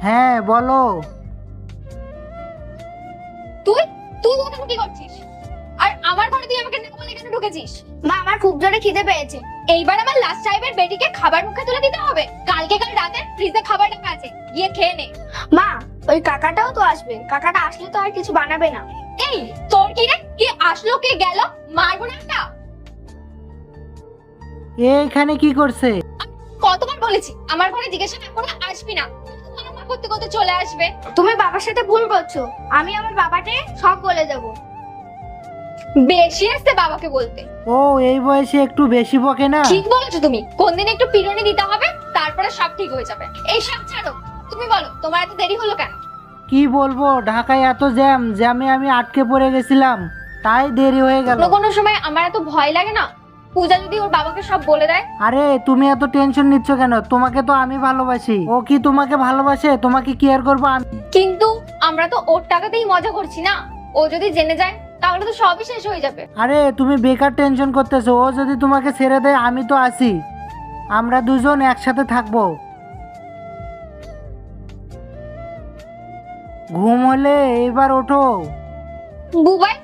হ্যাঁ বলো। তুই তুই ওখানে কি করছিস? আর আমার ঘরে তুই আমাকে না বলে কেন ঢুকেছিস? মা আমার খুব জোরে খিদে পেয়েছে। এইবার আমার লাস্ট টাইমের বেটিকে খাবার মুখে তুলে দিতে হবে। কাল রাতে ফ্রিজে খাবার রাখা আছে, গিয়ে খেয়ে নে। মা ওই কাকাটাও তো আসবে, কাকাটা আসলে তো আর কিছু বানাবে না। এই তোর কি রে? কি আসলো কে গেল? মারবো না একটা। এখানে কি করছে? কতবার বলেছি আমার ঘরে জিজ্ঞাসা না করে আসবি না, আমার করতে করতে চলে আসবে। তুমি বাবার সাথে ভুল করছো, আমি আমার বাবাকে সব বলে দেবো। বেশি আসতে বাবাকে বলতে। ও এই বয়সে একটু বেশি বকে না? ঠিক বলেছো তুমি, কোনদিন একটু পিরনি দিতে হবে, তারপরে সব ঠিক হয়ে যাবে। এই সব ছাড়ো, তুমি বলো তোমার এত দেরি হলো কেন? কি বলবো, ঢাকায় এত জ্যামে আমি আটকে পড়ে গেছিলাম, তাই দেরি হয়ে গেল। কোনো সময় আমার এত ভয় লাগে না, পূজা যদি ওর বাবাকে সব বলে দেয়। আরে তুমি এত টেনশন নিচ্ছ কেন? তোমাকে তো আমি ভালোবাসি। ও কি তোমাকে ভালোবাসে? তোমাকে কেয়ার করবো আমি। কিন্তু আমরা তো ওর টাকাতেই মজা করছি না, ও যদি জেনে যায় তাহলে তো সবই শেষ হয়ে যাবে। আরে তুমি বেকার টেনশন করতেছো। ও যদি তোমাকে ছেড়ে দেয় আমি তো আছি, আমরা দুজন একসাথে থাকবো। ঘুম হলে এবার ওঠো। বুবাই,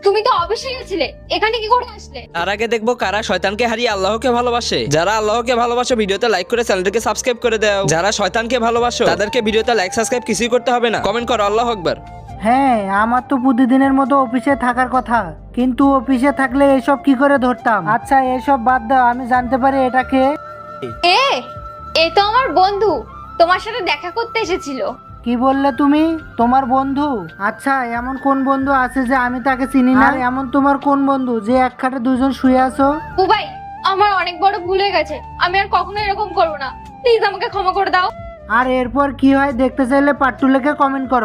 তুমি তো অফিসে গেছিলে, এখানে কি করে আসলে? আর আগে দেখবো কারা শয়তানকে হারিয়ে আল্লাহকে ভালোবাসে। যারা আল্লাহকে ভালোবাসে ভিডিওতে লাইক করে চ্যানেলটাকে সাবস্ক্রাইব করে দাও। যারা শয়তানকে ভালোবাসো তাদেরকে ভিডিওতে লাইক সাবস্ক্রাইব কিছুই করতে হবে না, কমেন্ট করো আল্লাহু আকবার। হ্যাঁ, আমার তো প্রতিদিনের মতো অফিসে থাকার কথা, কিন্তু অফিসে থাকলে এসব কি করে ধরতাম। আচ্ছা এসব বাদ দাও, আমি জানতে পারি এটা কে? এ তো আমার বন্ধু, তোমার সাথে দেখা করতে এসেছিল। কি বললে তুমি? তোমার বন্ধু? আচ্ছা এমন কোন বন্ধু আছে যে আমি তাকে চিনি না? আর এমন তোমার কোন বন্ধু যে এক খাটে দুজন শুয়ে আছো? বুবাই, আমার অনেক বড় ভুল হয়ে গেছে, আমি আর কখনো এরকম করবো না, প্লিজ আমাকে ক্ষমা করে দাও। আর এরপর কি হয় দেখতে চাইলে পার্ট 2 লিখে কমেন্ট করো।